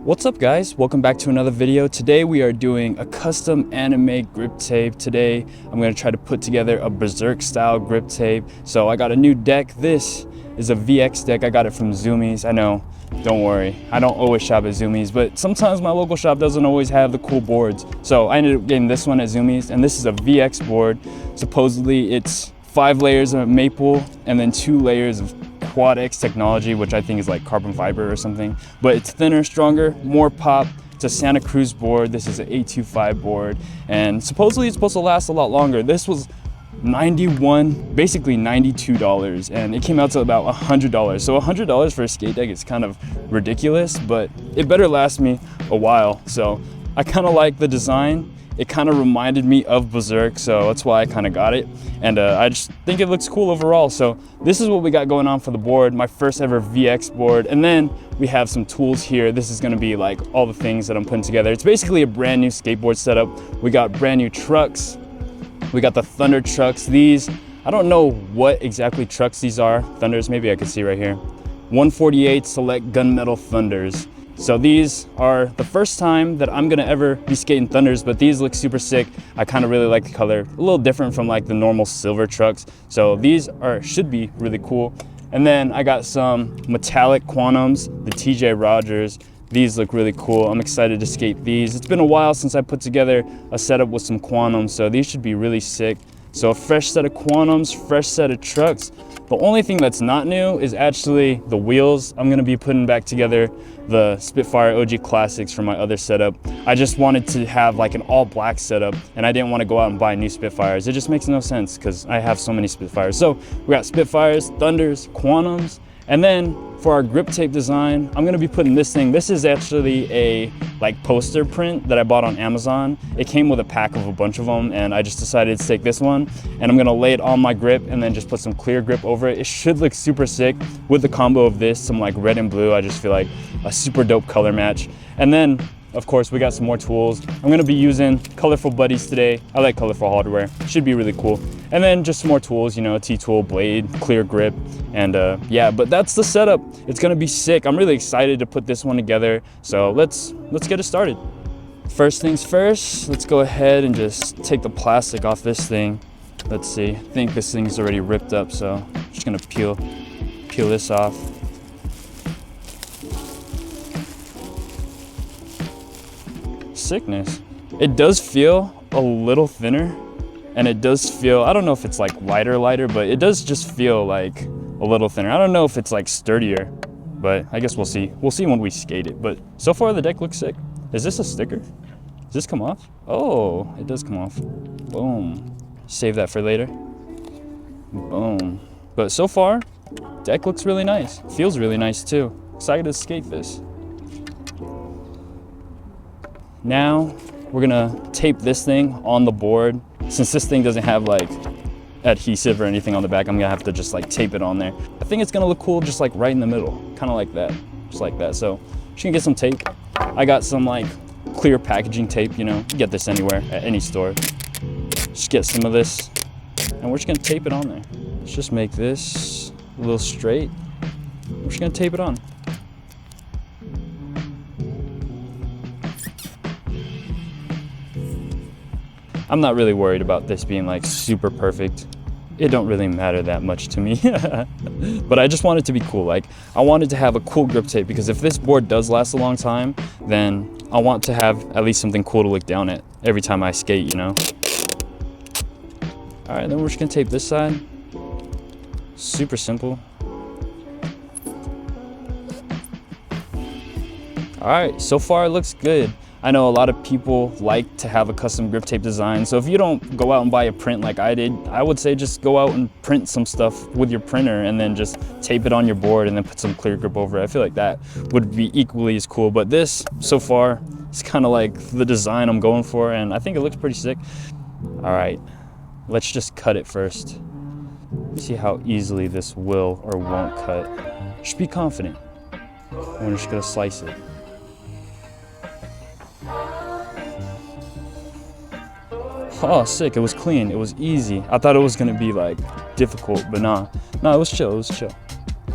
What's up guys, welcome back to another video. Today we are doing a custom anime grip tape. Today I'm going to try to put together a Berserk style grip tape. So I got a new deck. This is a VX deck. I got it from Zoomies. I know, don't worry, I don't always shop at Zoomies, but sometimes my local shop doesn't always have the cool boards. So I ended up getting this one at Zoomies, and this is a VX board. Supposedly it's 5 layers of maple and then 2 layers of Quad X technology, which I think is like carbon fiber or something, but it's thinner, stronger, more pop. It's a Santa Cruz board. This is an 825 board, and supposedly it's supposed to last a lot longer. This was basically $92, and it came out to about $100. So $100 for a skate deck is kind of ridiculous, but it better last me a while. So I kind of like the design. It kind of reminded me of Berserk, so that's why I kind of got it. And I just think it looks cool overall. So this is what we got going on for the board, my first ever VX board. And then we have some tools here. This is gonna be like all the things that I'm putting together. It's basically a brand new skateboard setup. We got brand new trucks. We got the Thunder trucks. These, I don't know what exactly trucks these are. Thunders, maybe I could see right here. 148 Select Gunmetal Thunders. So these are the first time that I'm gonna ever be skating Thunders, but these look super sick. I kind of really like the color, a little different from like the normal silver trucks. So these should be really cool. And then I got some metallic Quantums, the TJ Rogers. These look really cool. I'm excited to skate these. It's been a while since I put together a setup with some Quantums, so these should be really sick. So a fresh set of Quantums, fresh set of trucks. The only thing that's not new is actually the wheels. I'm gonna be putting back together the Spitfire OG Classics from my other setup. I just wanted to have like an all black setup, and I didn't want to go out and buy new Spitfires. It just makes no sense because I have so many Spitfires. So we got Spitfires, Thunders, Quantums, and then for our grip tape design, I'm gonna be putting this thing. This is actually a like poster print that I bought on Amazon. It came with a pack of a bunch of them, and I just decided to take this one, and I'm gonna lay it on my grip and then just put some clear grip over it. It should look super sick with the combo of this, some like red and blue. I just feel like a super dope color match. And then of course, we got some more tools. I'm gonna be using colorful buddies today. I like colorful hardware, should be really cool. And then just some more tools, you know, T-tool, blade, clear grip, and yeah, but that's the setup. It's gonna be sick. I'm really excited to put this one together. So let's get it started. First things first, let's go ahead and just take the plastic off this thing. Let's see, I think this thing's already ripped up, so I'm just gonna peel this off. Sickness. It does feel a little thinner, and it does feel, I don't know if it's like lighter, but it does just feel like a little thinner. I don't know if it's like sturdier, but I guess we'll see. We'll see when we skate it, but so far the deck looks sick. Is this a sticker? Does this come off? Oh, it does come off. Boom. Save that for later. Boom. But so far, deck looks really nice. Feels really nice too. Excited to skate this. Now we're gonna tape this thing on the board. Since this thing doesn't have like adhesive or anything on the back, I'm gonna have to just like tape it on there. I think it's gonna look cool just like right in the middle, kind of like that, just like that. So just gonna get some tape. I got some like clear packaging tape, you know, you get this anywhere at any store. Just get some of this, and we're just gonna tape it on there. Let's just make this a little straight. We're just gonna tape it on. I'm not really worried about this being like super perfect. It don't really matter that much to me. But I just want it to be cool. Like, I wanted to have a cool grip tape, because if this board does last a long time, then I want to have at least something cool to look down at every time I skate, you know? All right, then we're just gonna tape this side. Super simple. All right, so far it looks good. I know a lot of people like to have a custom grip tape design, so if you don't go out and buy a print like I did, I would say just go out and print some stuff with your printer and then just tape it on your board and then put some clear grip over it. I feel like that would be equally as cool, but this, so far, is kind of like the design I'm going for, and I think it looks pretty sick. All right, let's just cut it first. Let's see how easily this will or won't cut. Just be confident. We're just gonna slice it. Oh, sick, it was clean, it was easy. I thought it was gonna be like difficult, but nah, it was chill, All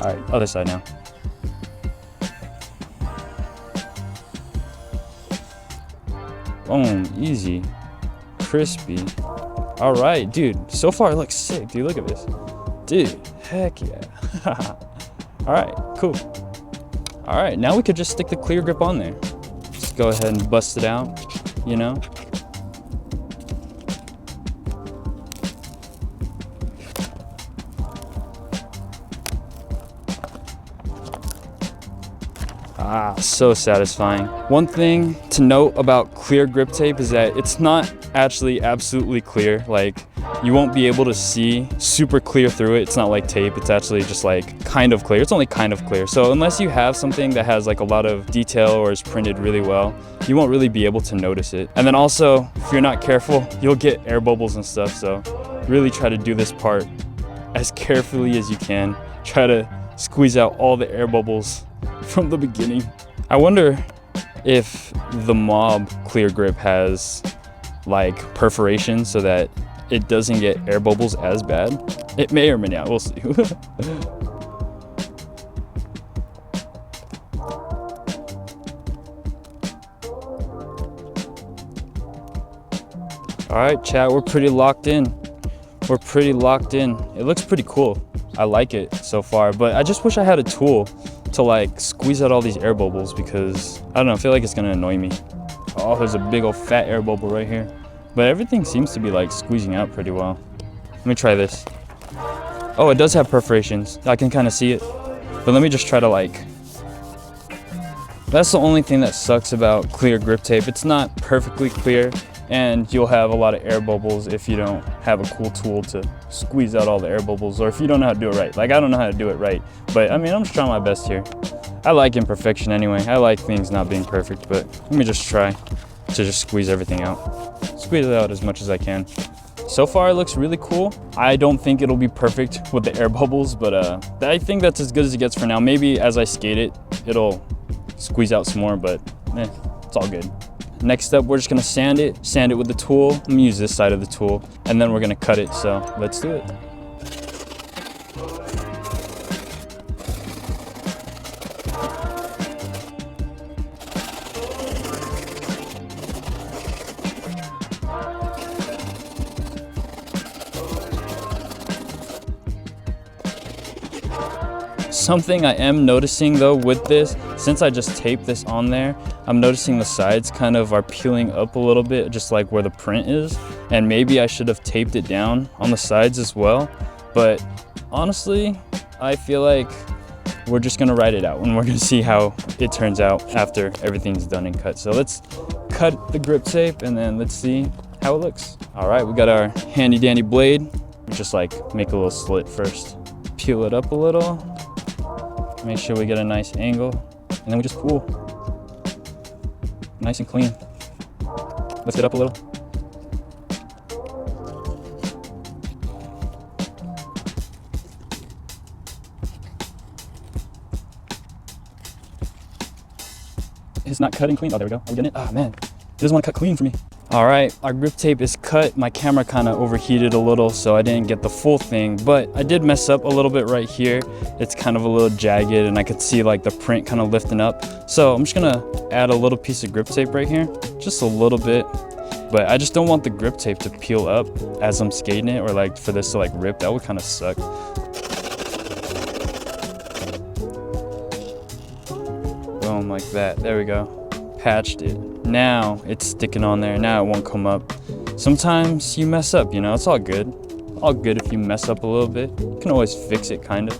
right, other side now. Boom, easy, crispy. All right, dude, so far it looks sick, dude. Look at this, dude, heck yeah. All right, cool. All right, now we could just stick the clear grip on there. Just go ahead and bust it out, you know. Ah, so satisfying. One thing to note about clear grip tape is that it's not actually absolutely clear. Like, you won't be able to see super clear through it. It's not like tape, it's actually just like kind of clear. It's only kind of clear. So unless you have something that has like a lot of detail or is printed really well, you won't really be able to notice it. And then also, if you're not careful, you'll get air bubbles and stuff. So really try to do this part as carefully as you can. Try to squeeze out all the air bubbles from the beginning. I wonder if the Mob clear grip has like perforation so that it doesn't get air bubbles as bad. It may or may not, we'll see. All right, chat, we're pretty locked in. We're pretty locked in. It looks pretty cool. I like it so far, but I just wish I had a tool to like squeeze out all these air bubbles because I don't know, I feel like it's gonna annoy me. Oh, there's a big old fat air bubble right here. But everything seems to be like squeezing out pretty well. Let me try this. Oh, it does have perforations. I can kind of see it. But let me just try to like... That's the only thing that sucks about clear grip tape. It's not perfectly clear and you'll have a lot of air bubbles if you don't have a cool tool to squeeze out all the air bubbles or if you don't know how to do it right. Like, I don't know how to do it right. But I mean, I'm just trying my best here. I like imperfection anyway. I like things not being perfect, but let me just try to just squeeze everything out. Squeeze it out as much as I can. So far it looks really cool. I don't think it'll be perfect with the air bubbles, but I think that's as good as it gets for now. Maybe as I skate it, it'll squeeze out some more, but it's all good. Next up, we're just gonna sand it with the tool. I'm gonna use this side of the tool, and then we're gonna cut it, so let's do it. Something I am noticing though with this, since I just taped this on there, I'm noticing the sides kind of are peeling up a little bit, just like where the print is. And maybe I should have taped it down on the sides as well. But honestly, I feel like we're just gonna ride it out and we're gonna see how it turns out after everything's done and cut. So let's cut the grip tape and then let's see how it looks. All right, we got our handy dandy blade. We just like make a little slit first. Peel it up a little. Make sure we get a nice angle, and then we just pull. Nice and clean. Lift it up a little. It's not cutting clean. Oh, there we go. Are we getting it? Oh man, it doesn't want to cut clean for me. All right, our grip tape is cut. My camera kind of overheated a little, so I didn't get the full thing, but I did mess up a little bit right here. It's kind of a little jagged and I could see like the print kind of lifting up. So I'm just gonna add a little piece of grip tape right here, just a little bit. But I just don't want the grip tape to peel up as I'm skating it, or like for this to like rip. That would kind of suck. Boom, like that. There we go. Patched it. Now it's sticking on there. Now it won't come up. Sometimes you mess up, you know, it's all good. All good if you mess up a little bit. You can always fix it, kinda.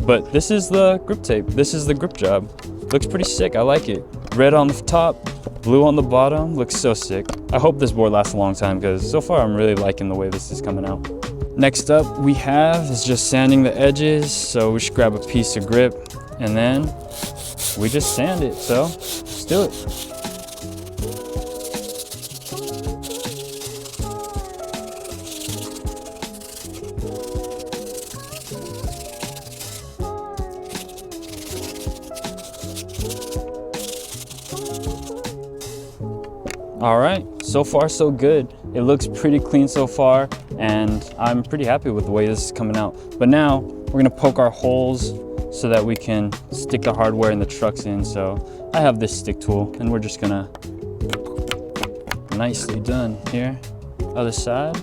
But this is the grip tape. This is the grip job. Looks pretty sick, I like it. Red on the top, blue on the bottom, looks so sick. I hope this board lasts a long time because so far I'm really liking the way this is coming out. Next up we have is just sanding the edges. So we should grab a piece of grip and then we just sand it, so let's do it. All right, so far so good. It looks pretty clean so far, and I'm pretty happy with the way this is coming out. But now we're gonna poke our holes so that we can stick the hardware and the trucks in. So I have this stick tool and we're just gonna Nicely done here. Other side.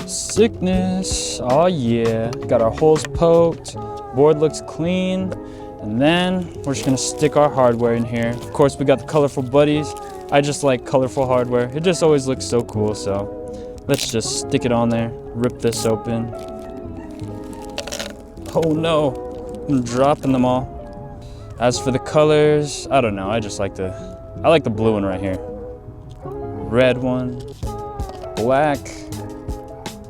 Sickness. Oh yeah. Got our holes poked. Board looks clean. And then we're just gonna stick our hardware in here. Of course, we got the colorful buddies. I just like colorful hardware. It just always looks so cool, so let's just stick it on there. Rip this open. Oh no, I'm dropping them all. As for the colors, I don't know. I like the blue one right here. Red one, black,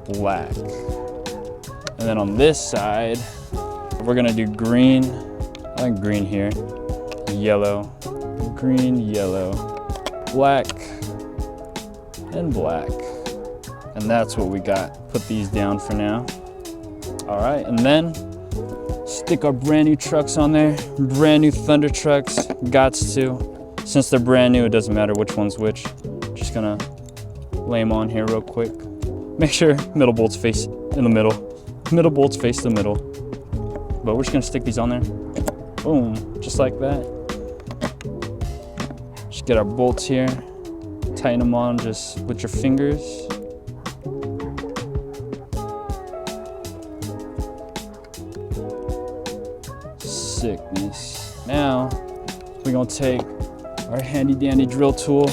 black. And then on this side, we're gonna do green. I like green here. Yellow, green, yellow, black, and black. And that's what we got. Put these down for now. All right, and then stick our brand new trucks on there. Brand new Thunder trucks, gots to. Since they're brand new, it doesn't matter which one's which. Just gonna lay them on here real quick. Make sure middle bolts face in the middle. Middle bolts face the middle. But we're just gonna stick these on there. Boom, just like that. Just get our bolts here. Tighten them on just with your fingers. Sickness. Now, we're gonna take our handy dandy drill tool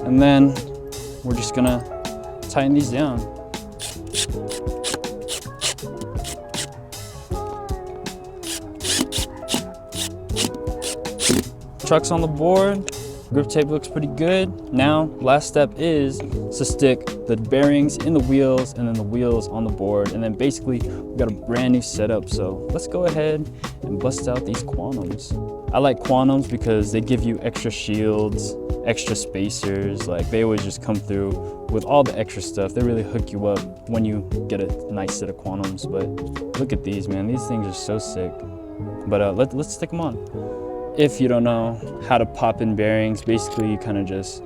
and then we're just gonna tighten these down. Trucks on the board, grip tape looks pretty good. Now, last step is to stick the bearings in the wheels and then the wheels on the board. And then basically, we got a brand new setup. So let's go ahead and bust out these quantums. I like quantums because they give you extra shields, extra spacers. Like they always just come through with all the extra stuff. They really hook you up when you get a nice set of quantums. But look at these, man. These things are so sick. But let's stick them on. If you don't know how to pop in bearings, basically you kind of just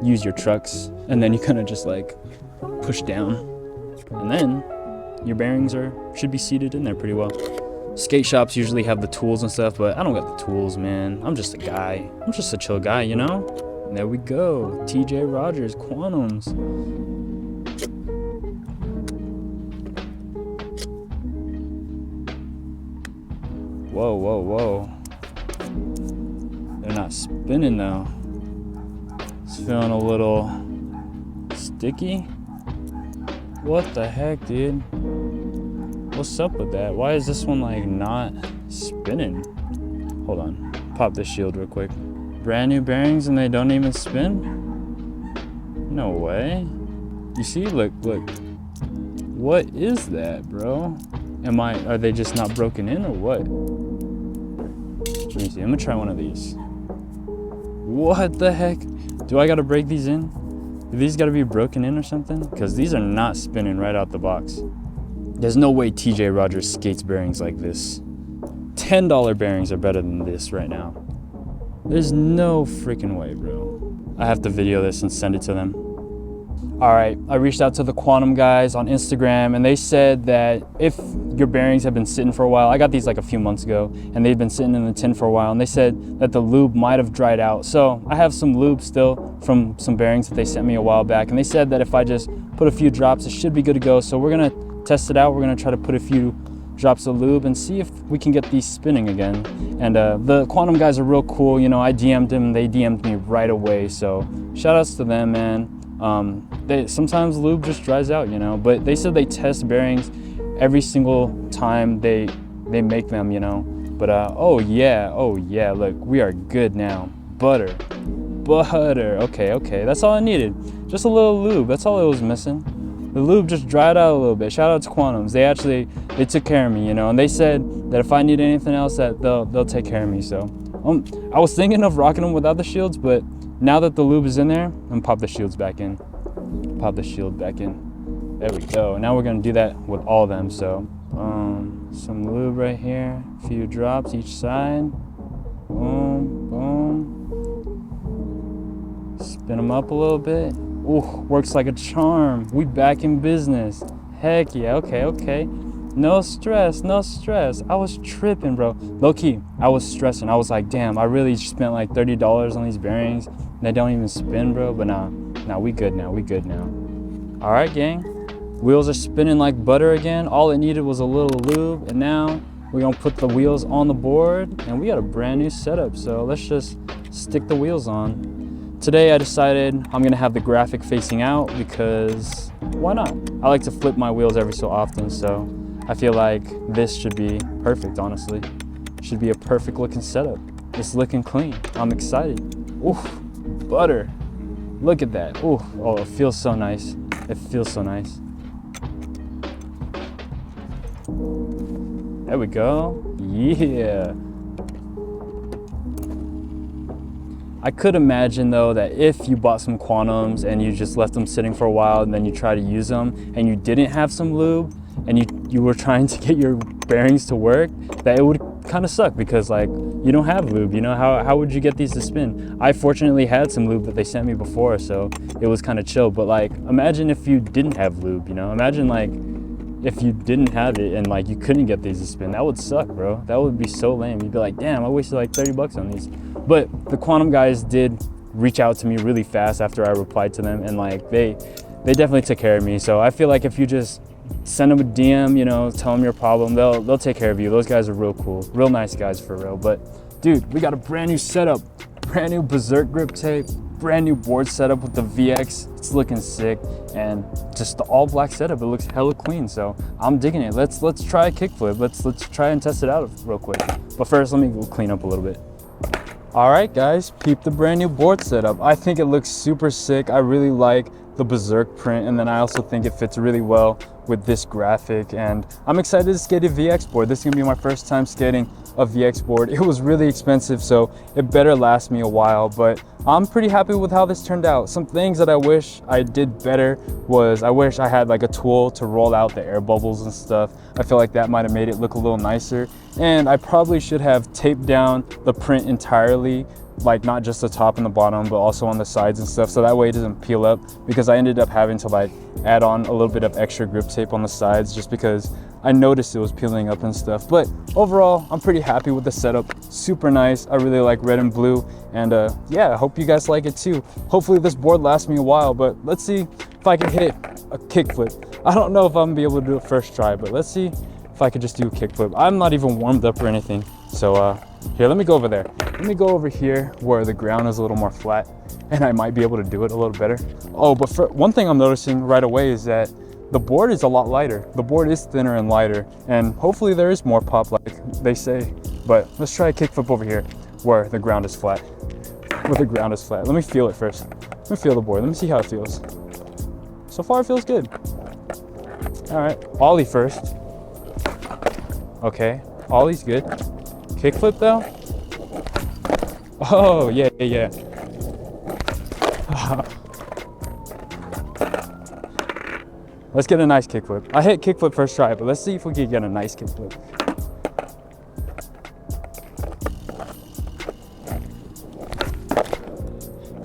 use your trucks and then you kind of just like push down and then your bearings should be seated in there pretty well. Skate shops usually have the tools and stuff, but I don't got the tools, man. I'm just a guy. I'm just a chill guy, you know? And there we go. TJ Rogers Quantums. Whoa, whoa, whoa. They're not spinning though. It's feeling a little sticky. What the heck, dude? What's up with that? Why is this one like not spinning? Hold on, pop this shield real quick. Brand new bearings and they don't even spin? No way. You see, look. What is that, bro? Are they just not broken in or what? Let me see, I'm gonna try one of these. What the heck? Do I gotta break these in? Do these gotta be broken in or something? Because these are not spinning right out the box. There's no way TJ Rogers skates bearings like this. $10 bearings are better than this right now. There's no freaking way, bro. I have to video this and send it to them. All right, I reached out to the Quantum guys on Instagram and they said that if your bearings have been sitting for a while, I got these like a few months ago and they've been sitting in the tin for a while and they said that the lube might have dried out. So I have some lube still from some bearings that they sent me a while back and they said that if I just put a few drops, it should be good to go. So we're gonna test it out. We're gonna try to put a few drops of lube and see if we can get these spinning again. And the Quantum guys are real cool. You know, I DM'd them, they DM'd me right away. So shout outs to them, man. Sometimes lube just dries out, you know, but they said they test bearings every single time they make them, you know. But oh yeah, look, we are good now. Butter, okay, that's all I needed. Just a little lube, that's all it was missing. The lube just dried out a little bit. Shout out to Quantums. They took care of me, you know, and they said that if I need anything else that they'll take care of me. So I was thinking of rocking them without the shields, but now that the lube is in there, I'm gonna pop the shields back in. Pop the shield back in. There we go. Now we're gonna do that with all of them. So some lube right here, a few drops each side. Boom, boom. Spin them up a little bit. Ooh, works like a charm. We back in business. Heck yeah, okay. No stress, no stress. I was tripping, bro. Low key, I was stressing. I was like, damn, I really spent like $30 on these bearings. They don't even spin, bro. But nah, we good now. We good now. All right, gang. Wheels are spinning like butter again. All it needed was a little lube, and now we're gonna put the wheels on the board, and we got a brand new setup. So let's just stick the wheels on. Today I decided I'm gonna have the graphic facing out because why not? I like to flip my wheels every so often, so I feel like this should be perfect, honestly. Should be a perfect looking setup. It's looking clean. I'm excited. Ooh, butter. Look at that. Ooh, oh, it feels so nice. It feels so nice. There we go. Yeah. I could imagine though that if you bought some Quantums and you just left them sitting for a while and then you try to use them and you didn't have some lube and you were trying to get your bearings to work, that it would kind of suck because like you don't have lube, you know, how would you get these to spin? I fortunately had some lube that they sent me before, so it was kind of chill. But like imagine if you didn't have lube, you know, imagine like if you didn't have it and like you couldn't get these to spin. That would suck, bro. That would be so lame. You'd be like, damn, I wasted like 30 bucks on these. But the Quantum guys did reach out to me really fast after I replied to them, and like they definitely took care of me. So I feel like if you just send them a DM, you know, tell them your problem, they'll take care of you. Those guys are real cool, real nice guys for real. But dude, we got a brand new setup, brand new Berserk grip tape, brand new board setup with the VX. It's looking sick, and just the all black setup. It looks hella clean, so I'm digging it. Let's try a kickflip. Let's try and test it out real quick. But first, let me go clean up a little bit. All right, guys, peep the brand new board setup. I think it looks super sick. I really like the Berserk print, and then I also think it fits really well with this graphic, and I'm excited to skate a VX board. This is gonna be my first time skating a VX board. It was really expensive, so it better last me a while, but I'm pretty happy with how this turned out. Some things that I wish I did better was I wish I had like a tool to roll out the air bubbles and stuff. I feel like that might have made it look a little nicer, and I probably should have taped down the print entirely, like not just the top and the bottom, but also on the sides and stuff, so that way it doesn't peel up, because I ended up having to like add on a little bit of extra grip tape on the sides just because I noticed it was peeling up and stuff. But overall, I'm pretty happy with the setup. Super nice. I really like red and blue, and yeah, I hope you guys like it too. Hopefully this board lasts me a while, but let's see if I can hit a kickflip. I don't know if I'm gonna be able to do it first try, but let's see if I could just do a kickflip. I'm not even warmed up or anything, so here, let me go over there. Let me go over here where the ground is a little more flat, and I might be able to do it a little better. Oh, but for one thing I'm noticing right away is that the board is a lot lighter. The board is thinner and lighter, and hopefully there is more pop like they say. But let's try a kickflip over here where the ground is flat. Where the ground is flat. Let me feel it first. Let me feel the board. Let me see how it feels. So far it feels good. All right, ollie first. Okay, ollie's good. Kickflip though? Oh, yeah. Let's get a nice kickflip. I hit kickflip first try, but let's see if we can get a nice kickflip.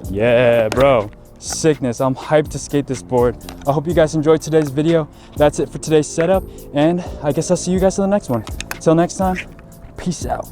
Yeah, bro. Sickness. I'm hyped to skate this board. I hope you guys enjoyed today's video. That's it for today's setup, and I guess I'll see you guys in the next one. Till next time, peace out.